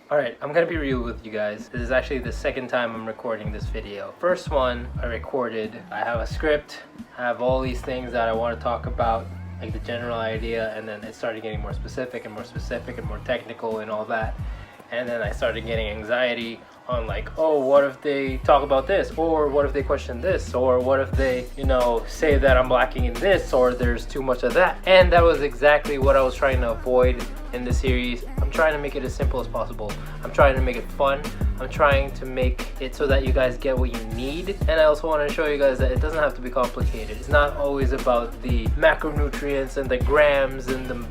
Alright, I'm gonna be real with you guys. This is actually the second time I'm recording this video. First one I recorded, I have a script, I have all these things that I want to talk about, like the general idea, and then it started getting more specific and more specific and more technical and all that. And then I started getting anxiety on like, oh, what if they talk about this? Or what if they question this? Or what if they, say that I'm lacking in this, or there's too much of that? And that was exactly what I was trying to avoid in the series. I'm trying to make it as simple as possible. I'm trying to make it fun. I'm trying to make it so that you guys get what you need. And I also want to show you guys that it doesn't have to be complicated. It's not always about the macronutrients and the grams and the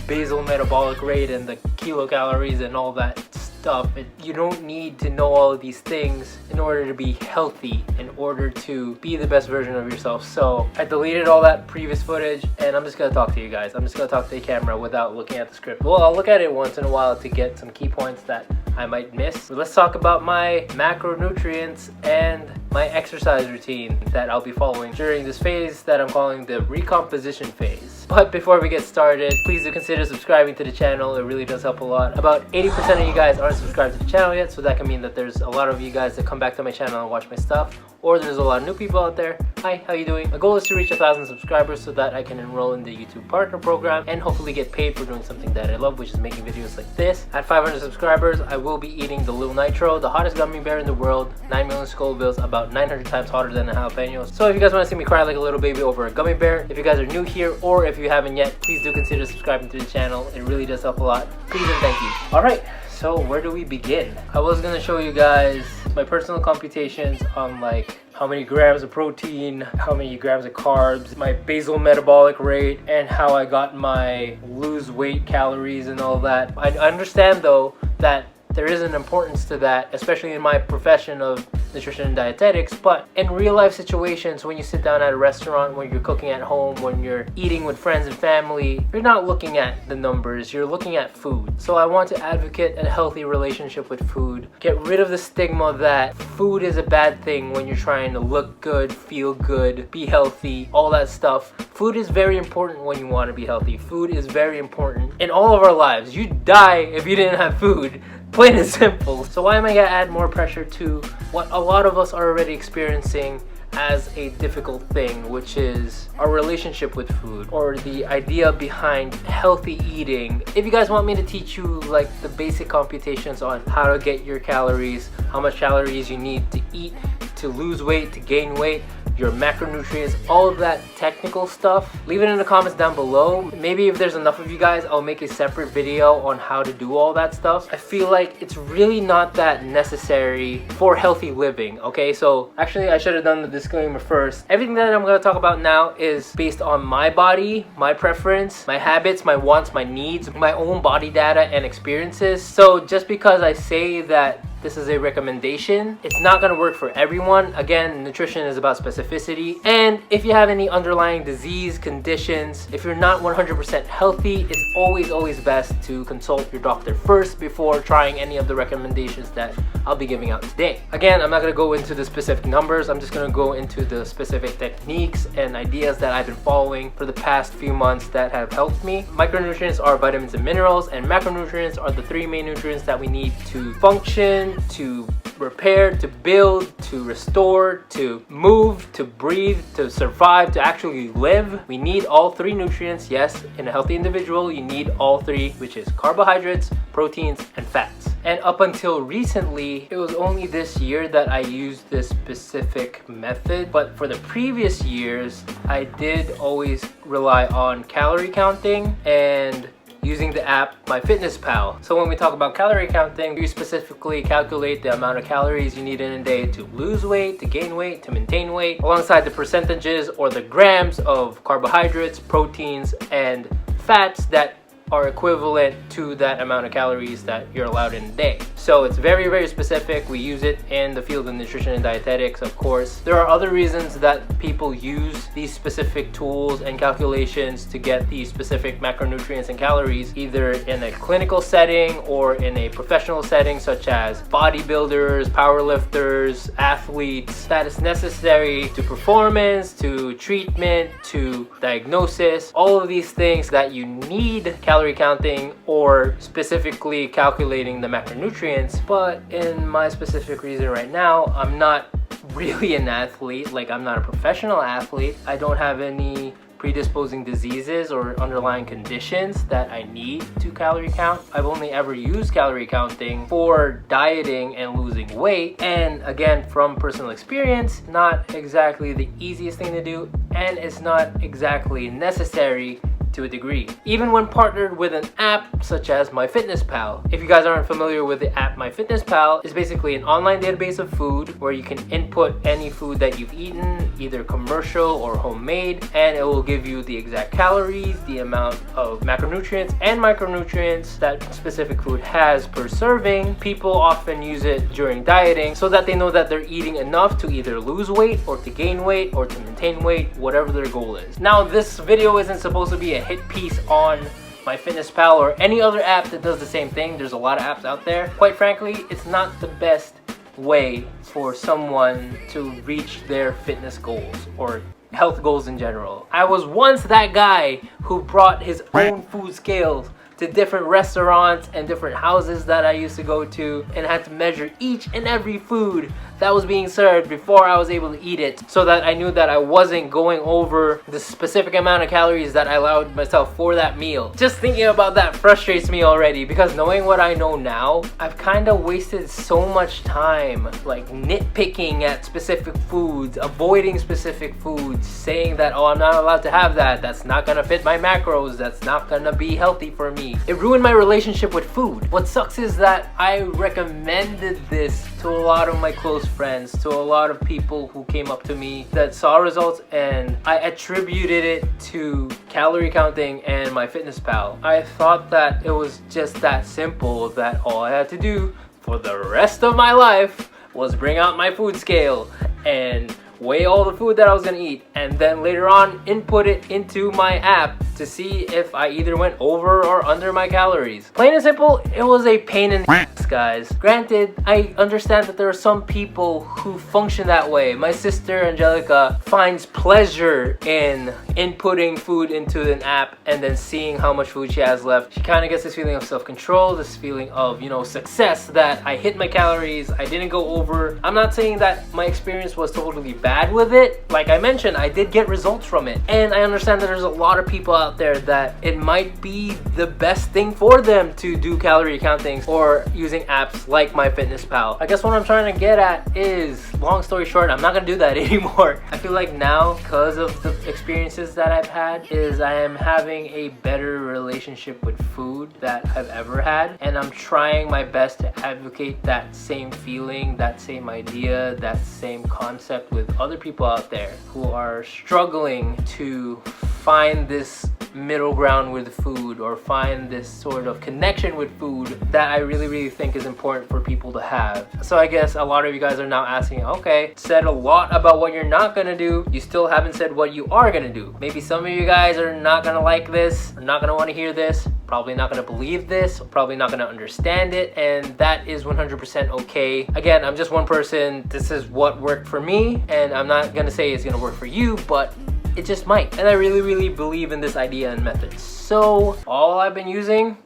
basal metabolic rate and the kilocalories and all that stuff. You don't need to know all of these things in order to be healthy, in order to be the best version of yourself. So I deleted all that previous footage and I'm just gonna talk to you guys. I'm just gonna talk to the camera without looking at the script. Well, I'll look at it once in a while to get some key points that I might miss. But let's talk about my macronutrients and my exercise routine that I'll be following during this phase that I'm calling the recomposition phase. But before we get started, please do consider subscribing to the channel. It really does help a lot. About 80% of you guys aren't subscribed to the channel yet, so that can mean that there's a lot of you guys that come back to my channel and watch my stuff, or there's a lot of new people out there. Hi, how you doing? My goal is to reach 1,000 subscribers so that I can enroll in the YouTube partner program and hopefully get paid for doing something that I love, which is making videos like this. At 500 subscribers, I will be eating the Little Nitro, the hottest gummy bear in the world, 9 million Scovilles, about 900 times hotter than a jalapeno. So if you guys want to see me cry like a little baby over a gummy bear, if you guys are new here or if you haven't yet, please do consider subscribing to the channel. It really does help a lot. Please and thank you. Alright, so where do we begin? I was going to show you guys my personal computations on like how many grams of protein, how many grams of carbs, my basal metabolic rate, and how I got my lose weight calories and all that. I understand though that there is an importance to that, especially in my profession of nutrition and dietetics, but in real life situations, when you sit down at a restaurant, when you're cooking at home, when you're eating with friends and family, you're not looking at the numbers, you're looking at food. So I want to advocate a healthy relationship with food. Get rid of the stigma that food is a bad thing when you're trying to look good, feel good, be healthy, all that stuff. Food is very important when you want to be healthy. Food is very important in all of our lives. You'd die if you didn't have food. Plain and simple. So why am I gonna add more pressure to what a lot of us are already experiencing as a difficult thing, which is our relationship with food, or the idea behind healthy eating? If you guys want me to teach you like the basic computations on how to get your calories, how much calories you need to eat to lose weight, to gain weight, your macronutrients, all of that technical stuff, leave it in the comments down below. Maybe if there's enough of you guys, I'll make a separate video on how to do all that stuff. I feel like it's really not that necessary for healthy living, okay? So actually I should have done the disclaimer first. Everything that I'm going to talk about now is based on my body, my preference, my habits, my wants, my needs, my own body data and experiences. So just because I say that this is a recommendation, it's not going to work for everyone. Again, nutrition is about specificity. And if you have any underlying disease, conditions, if you're not 100% healthy, it's always best to consult your doctor first before trying any of the recommendations that I'll be giving out today. Again, I'm not going to go into the specific numbers. I'm just going to go into the specific techniques and ideas that I've been following for the past few months that have helped me. Micronutrients are vitamins and minerals, and macronutrients are the 3 main nutrients that we need to function, to repair, to build, to restore, to move, to breathe, to survive, to actually live. We need all 3 nutrients. Yes, in a healthy individual, you need all 3, which is carbohydrates, proteins, and fats. And up until recently, it was only this year that I used this specific method. But for the previous years, I did always rely on calorie counting and using the app MyFitnessPal. So when we talk about calorie counting, you specifically calculate the amount of calories you need in a day to lose weight, to gain weight, to maintain weight, alongside the percentages or the grams of carbohydrates, proteins, and fats that are equivalent to that amount of calories that you're allowed in a day. So it's very specific. We use it in the field of nutrition and dietetics, of course. There are other reasons that people use these specific tools and calculations to get these specific macronutrients and calories, either in a clinical setting or in a professional setting, such as bodybuilders, powerlifters, athletes. That is necessary to performance, to treatment, to diagnosis, all of these things that you need calories calorie counting or specifically calculating the macronutrients. But in my specific reason right now, I'm not really an athlete. Like, I'm not a professional athlete. I don't have any predisposing diseases or underlying conditions that I need to calorie count. I've only ever used calorie counting for dieting and losing weight. And again, from personal experience, not exactly the easiest thing to do, and it's not exactly necessary to a degree, even when partnered with an app such as MyFitnessPal. If you guys aren't familiar with the app MyFitnessPal, it's basically an online database of food where you can input any food that you've eaten, either commercial or homemade, and it will give you the exact calories, the amount of macronutrients and micronutrients that specific food has per serving. People often use it during dieting so that they know that they're eating enough to either lose weight or to gain weight or to maintain weight, whatever their goal is. Now, this video isn't supposed to be a hit piece on MyFitnessPal or any other app that does the same thing. There's a lot of apps out there. Quite frankly, it's not the best way for someone to reach their fitness goals or health goals in general. I was once that guy who brought his own food scales to different restaurants and different houses that I used to go to and had to measure each and every food that was being served before I was able to eat it, so that I knew that I wasn't going over the specific amount of calories that I allowed myself for that meal. Just thinking about that frustrates me already, because knowing what I know now, I've kind of wasted so much time like nitpicking at specific foods, avoiding specific foods, saying that, oh, I'm not allowed to have that, that's not gonna fit my macros, that's not gonna be healthy for me. It ruined my relationship with food. What sucks is that I recommended this to a lot of my close friends, to a lot of people who came up to me that saw results, and I attributed it to calorie counting and MyFitnessPal. I thought that it was just that simple, that all I had to do for the rest of my life was bring out my food scale and weigh all the food that I was gonna eat, and then later on input it into my app to see if I either went over or under my calories. Plain and simple, it was a pain in the ass, guys. Granted, I understand that there are some people who function that way. My sister Angelica finds pleasure in inputting food into an app and then seeing how much food she has left. She kind of gets this feeling of self-control, this feeling of, success, that I hit my calories, I didn't go over. I'm not saying that my experience was totally bad with it. Like I mentioned, I did get results from it, and I understand that there's a lot of people out there that it might be the best thing for them to do calorie counting or using apps like MyFitnessPal. I guess what I'm trying to get at is, long story short, I'm not gonna do that anymore. I feel like now, because of the experiences that I've had, is I am having a better relationship with food that I've ever had, and I'm trying my best to advocate that same feeling, that same idea, that same concept with other people out there who are struggling to find this middle ground with food, or find this sort of connection with food that I really think is important for people to have. So I guess a lot of you guys are now asking, okay, said a lot about what you're not gonna do, you still haven't said what you are gonna do. Maybe some of you guys are not gonna like this, are not gonna want to hear this, probably not gonna believe this, probably not gonna understand it, and that is 100% okay. Again, I'm just one person. This is what worked for me, and I'm not gonna say it's gonna work for you, but it just might. And I really believe in this idea and method. So all I've been using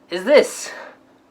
is this,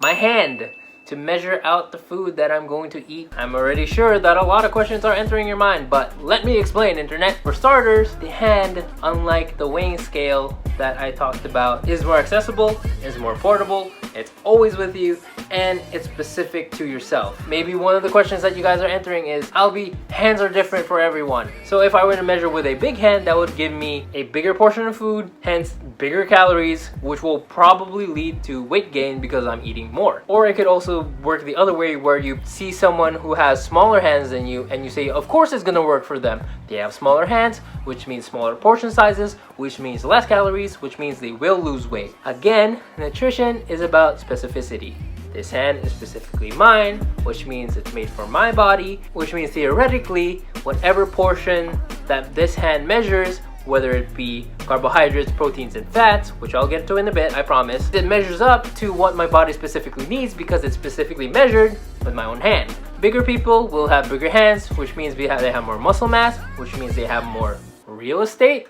my hand, to measure out the food that I'm going to eat. I'm already sure that a lot of questions are entering your mind, but let me explain, internet. For starters, the hand, unlike the weighing scale that I talked about, is more accessible, is more portable, it's always with you, and it's specific to yourself. Maybe one of the questions that you guys are entering is, Albie, hands are different for everyone. So if I were to measure with a big hand, that would give me a bigger portion of food, hence bigger calories, which will probably lead to weight gain because I'm eating more. Or it could also work the other way, where you see someone who has smaller hands than you and you say, of course it's gonna work for them. They have smaller hands, which means smaller portion sizes, which means less calories, which means they will lose weight. Again, nutrition is about specificity. This hand is specifically mine, which means it's made for my body, which means theoretically, whatever portion that this hand measures, whether it be carbohydrates, proteins, and fats, which I'll get to in a bit, I promise, it measures up to what my body specifically needs because it's specifically measured with my own hand. Bigger people will have bigger hands, which means they have more muscle mass, which means they have more real estate,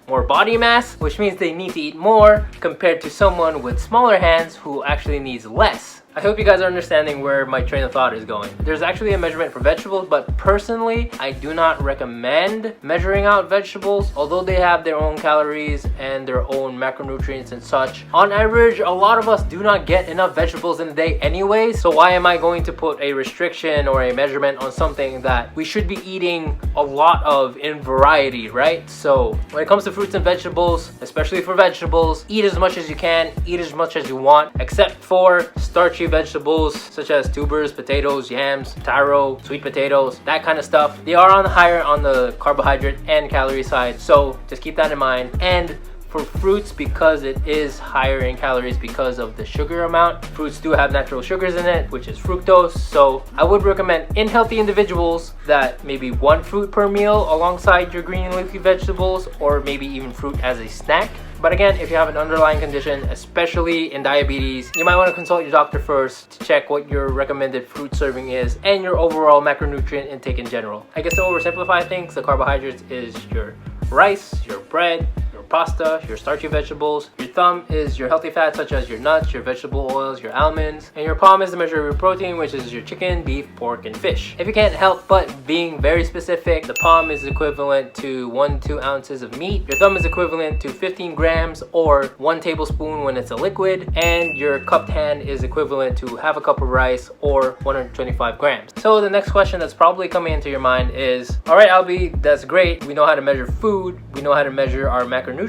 more body mass, which means they need to eat more compared to someone with smaller hands who actually needs less. I hope you guys are understanding where my train of thought is going. There's actually a measurement for vegetables, but personally, I do not recommend measuring out vegetables, although they have their own calories and their own macronutrients and such. On average, a lot of us do not get enough vegetables in a day anyway, so why am I going to put a restriction or a measurement on something that we should be eating a lot of in variety, right? So when it comes to fruits and vegetables, especially for vegetables, eat as much as you can, eat as much as you want, except for starchy vegetables such as tubers, potatoes, yams, taro, sweet potatoes, that kind of stuff. They are higher on the carbohydrate and calorie side, so just keep that in mind. And for fruits, because it is higher in calories because of the sugar amount, fruits do have natural sugars in it, which is fructose. So I would recommend in healthy individuals that maybe one fruit per meal alongside your green and leafy vegetables, or maybe even fruit as a snack. But again, if you have an underlying condition, especially in diabetes, you might want to consult your doctor first to check what your recommended fruit serving is and your overall macronutrient intake in general. I guess to oversimplify things, the carbohydrates is your rice, your bread, your pasta, your starchy vegetables. Your thumb is your healthy fats such as your nuts, your vegetable oils, your almonds. And your palm is the measure of your protein, which is your chicken, beef, pork, and fish. If you can't help but being very specific, the palm is equivalent to 1 to 2 ounces of meat. Your thumb is equivalent to 15 grams or 1 tablespoon when it's a liquid. And your cupped hand is equivalent to half a cup of rice or 125 grams. So the next question that's probably coming into your mind is, all right, Albie, that's great. We know how to measure food. We know how to measure our macronutrients.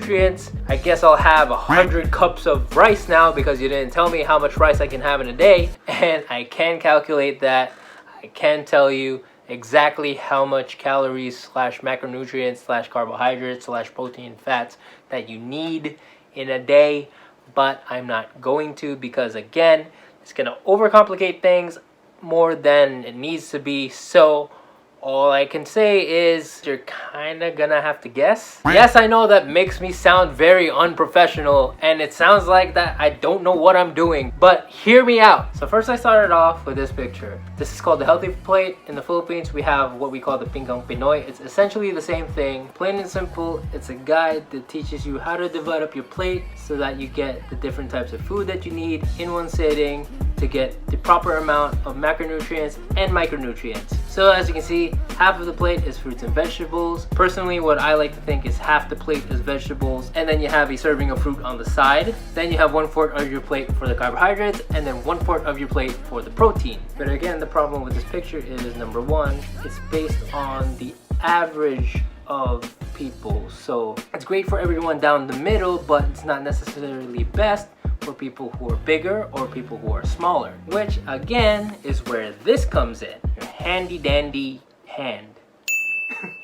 I guess I'll have 100 cups of rice now because you didn't tell me how much rice I can have in a day. And I can calculate that. I can tell you exactly how much calories slash macronutrients slash carbohydrates slash protein fats that you need in a day. But I'm not going to, because again, it's going to overcomplicate things more than it needs to be. So all I can say is you're kind of gonna have to guess. Yes, I know that makes me sound very unprofessional and it sounds like that I don't know what I'm doing, but hear me out. So first I started off with this picture. This is called the healthy plate. In the Philippines, we have what we call the Pinggang Pinoy. It's essentially the same thing, plain and simple. It's a guide that teaches you how to divide up your plate so that you get the different types of food that you need in one sitting to get the proper amount of macronutrients and micronutrients. So as you can see, half of the plate is fruits and vegetables. Personally, what I like to think is half the plate is vegetables, and then you have a serving of fruit on the side. Then you have 1/4 of your plate for the carbohydrates, and then 1/4 of your plate for the protein. But again, the problem with this picture is, number one, it's based on the average of people. So it's great for everyone down the middle, but it's not necessarily best for people who are bigger or people who are smaller, which again is where this comes in, your handy dandy hand.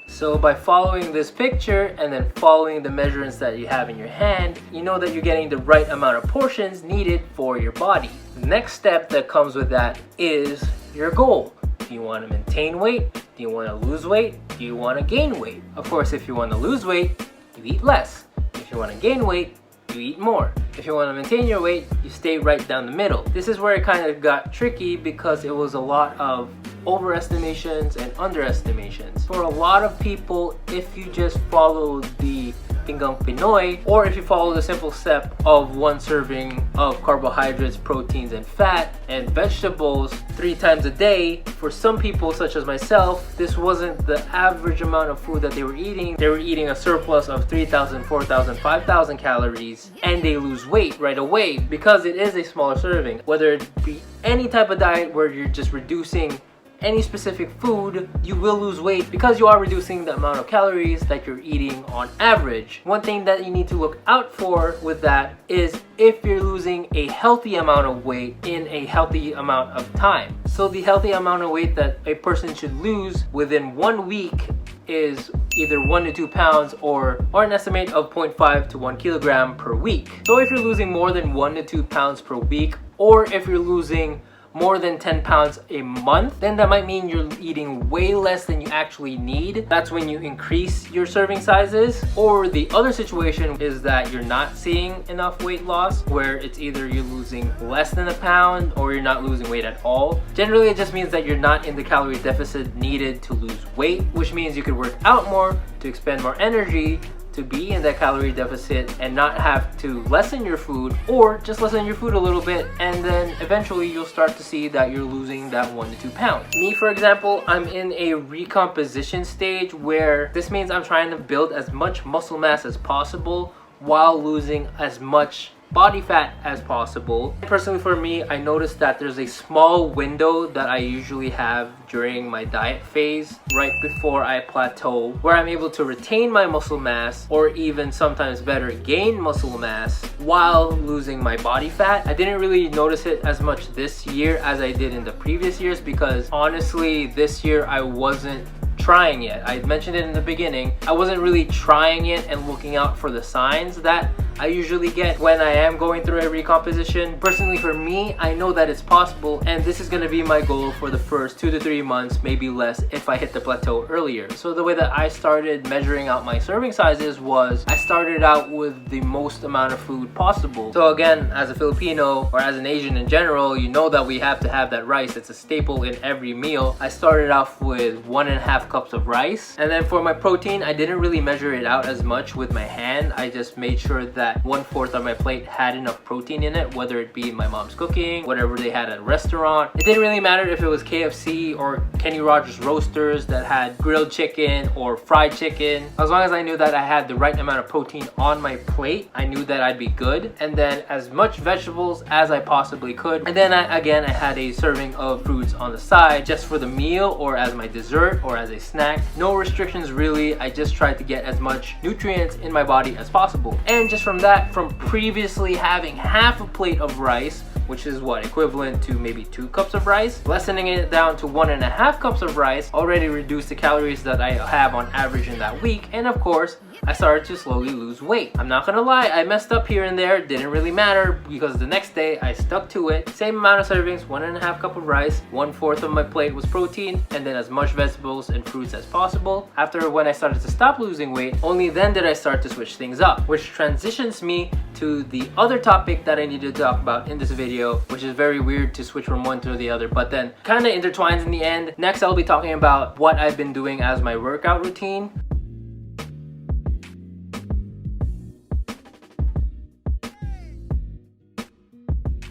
So by following this picture and then following the measurements that you have in your hand, you know that you're getting the right amount of portions needed for your body. The next step that comes with that is your goal. Do you want to maintain weight? Do you want to lose weight? Do you want to gain weight? Of course, if you want to lose weight, you eat less. If you want to gain weight, you eat more. If you want to maintain your weight, you stay right down the middle. This is where it kind of got tricky because it was a lot of overestimations and underestimations. For a lot of people, if you just follow the Pinggang Pinoy, or if you follow the simple step of 1 serving of carbohydrates, proteins, and fat, and vegetables 3 times a day, for some people, such as myself, this wasn't the average amount of food that they were eating. They were eating a surplus of 3,000, 4,000, 5,000 calories, and they lose weight right away because it is a smaller serving. Whether it be any type of diet where you're just reducing any specific food, you will lose weight because you are reducing the amount of calories that you're eating on average. One thing that you need to look out for with that is if you're losing a healthy amount of weight in a healthy amount of time. So the healthy amount of weight that a person should lose within 1 week is either 1 to 2 pounds or an estimate of 0.5 to 1 kilogram per week. So if you're losing more than 1 to 2 pounds per week, or if you're losing more than 10 pounds a month, then that might mean you're eating way less than you actually need. That's when you increase your serving sizes. Or the other situation is that you're not seeing enough weight loss, where it's either you're losing less than a pound or you're not losing weight at all. Generally, it just means that you're not in the calorie deficit needed to lose weight, which means you could work out more to expend more energy to be in that calorie deficit and not have to lessen your food, or just lessen your food a little bit, and then eventually you'll start to see that you're losing that 1 to 2 pounds. Me, for example, I'm in a recomposition stage where this means I'm trying to build as much muscle mass as possible while losing as much body fat as possible. Personally, for me, I noticed that there's a small window that I usually have during my diet phase right before I plateau, where I'm able to retain my muscle mass, or even sometimes better, gain muscle mass while losing my body fat. I didn't really notice it as much this year as I did in the previous years, because honestly this year I wasn't trying it. I mentioned it in the beginning. I wasn't really trying it and looking out for the signs that I usually get when I am going through a recomposition. Personally, for me, I know that it's possible, and this is going to be my goal for the first 2 to 3 months, maybe less if I hit the plateau earlier. So the way that I started measuring out my serving sizes was I started out with the most amount of food possible. So again, as a Filipino, or as an Asian in general, you know that we have to have that rice. It's a staple in every meal. I started off with 1.5 cups of rice, and then for my protein, I didn't really measure it out as much with my hand. I just made sure that 1/4 of my plate had enough protein in it, whether it be my mom's cooking, whatever they had at a restaurant. It didn't really matter if it was KFC or Kenny Rogers Roasters that had grilled chicken or fried chicken. As long as I knew that I had the right amount of protein on my plate, I knew that I'd be good. And then as much vegetables as I possibly could. And then I had a serving of fruits on the side, just for the meal or as my dessert or as a snack. No restrictions really. I just tried to get as much nutrients in my body as possible. And just from that, from previously having half a plate of rice, which is what, equivalent to maybe 2 cups of rice, lessening it down to 1.5 cups of rice already reduced the calories that I have on average in that week. And of course, I started to slowly lose weight. I'm not gonna lie, I messed up here and there. Didn't really matter, because the next day I stuck to it. Same amount of servings, 1.5 cup of rice, 1/4 of my plate was protein, and then as much vegetables and fruits as possible. After when I started to stop losing weight, only then did I start to switch things up, which transitions me to the other topic that I need to talk about in this video, which is very weird to switch from one to the other, but then kind of intertwines in the end. Next, I'll be talking about what I've been doing as my workout routine.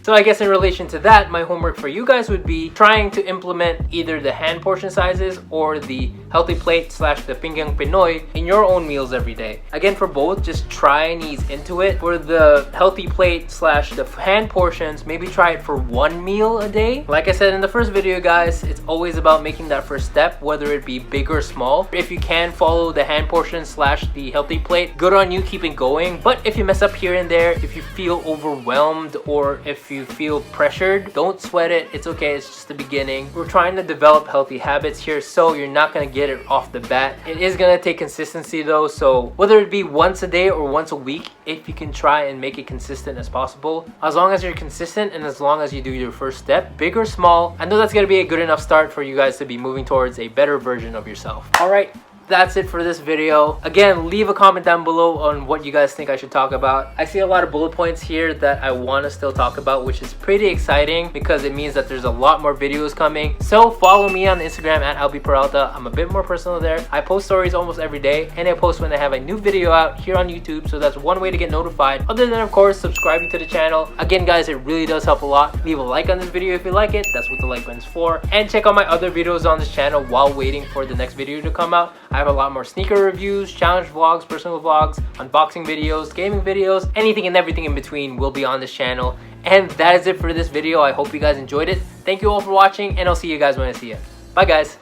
So I guess in relation to that, my homework for you guys would be trying to implement either the hand portion sizes or the healthy plate / the pinggang Pinoy in your own meals every day. Again, for both, just try and ease into it. For the healthy plate / the hand portions, maybe try it for 1 meal a day. Like I said in the first video, guys, it's always about making that first step, whether it be big or small. If you can follow the hand portion / the healthy plate, good on you, keep it going. But if you mess up here and there, if you feel overwhelmed or if you feel pressured, don't sweat it. It's okay, it's just the beginning. We're trying to develop healthy habits here, so you're not gonna get it off the bat. It is gonna take consistency though, so whether it be once a day or once a week, if you can try and make it consistent as possible. As long as you're consistent and as long as you do your first step, big or small, I know that's gonna be a good enough start for you guys to be moving towards a better version of yourself. All right, that's it for this video. Again, leave a comment down below on what you guys think I should talk about. I see a lot of bullet points here that I want to still talk about, which is pretty exciting because it means that there's a lot more videos coming. So follow me on Instagram at @albperalta. I'm a bit more personal there. I post stories almost every day, and I post when I have a new video out here on YouTube, so that's one way to get notified, other than of course subscribing to the channel. Again guys, it really does help a lot. Leave a like on this video if you like it, that's what the like button's for, and check out my other videos on this channel while waiting for the next video to come out. I have a lot more sneaker reviews, challenge vlogs, personal vlogs, unboxing videos, gaming videos, anything and everything in between will be on this channel. And that is it for this video. I hope you guys enjoyed it. Thank you all for watching, and I'll see you guys when I see you. Bye guys.